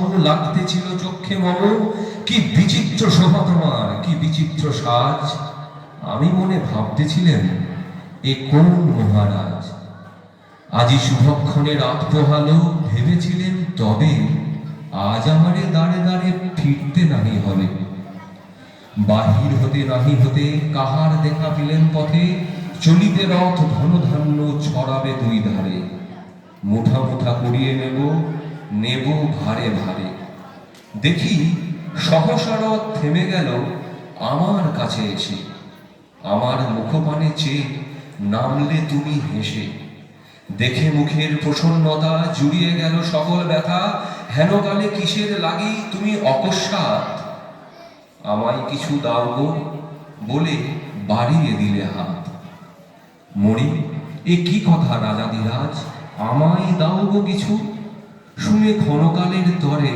কেমন লাগতেছিল চক্ষে মম, কি বিচিত্র শোভা তোমার, কি বিচিত্র সাজ। আমি মনে ভাবতেছিলেন, এ কোন মহারাজ। আজি শুভক্ষণে রাত পোহালো, ভেবেছিলেন তবে আজ আমারে দাঁড়ে দাঁড়ে ফিরতে নাহি হবে। বাহির হতে নাহি হতে কাহার দেখা পেলেন পথে, চলিতে রথ ধনধান্য ছড়াবে দুই ধারে। মুঠা মুঠা কুড়িয়ে নেব, নেব ভারে ভারে। দেখি সহসা রথ থেমে গেল আমার কাছে এসে। আমার মুখপানে চেয়ে নামলে তুমি হেসে। দেখে মুখের প্রসন্নতা জুড়িয়ে গেল সকল ব্যথা। হেনকালে কিসের লাগি তুমি অকস্মাৎ আমায় কিছু দাও গো বলে বাড়িয়ে দিলে হাত। মরি, এ কি কথা রাজাধিরাজ, আমায় দাও গো কিছু। শুনে ক্ষণকালের তরে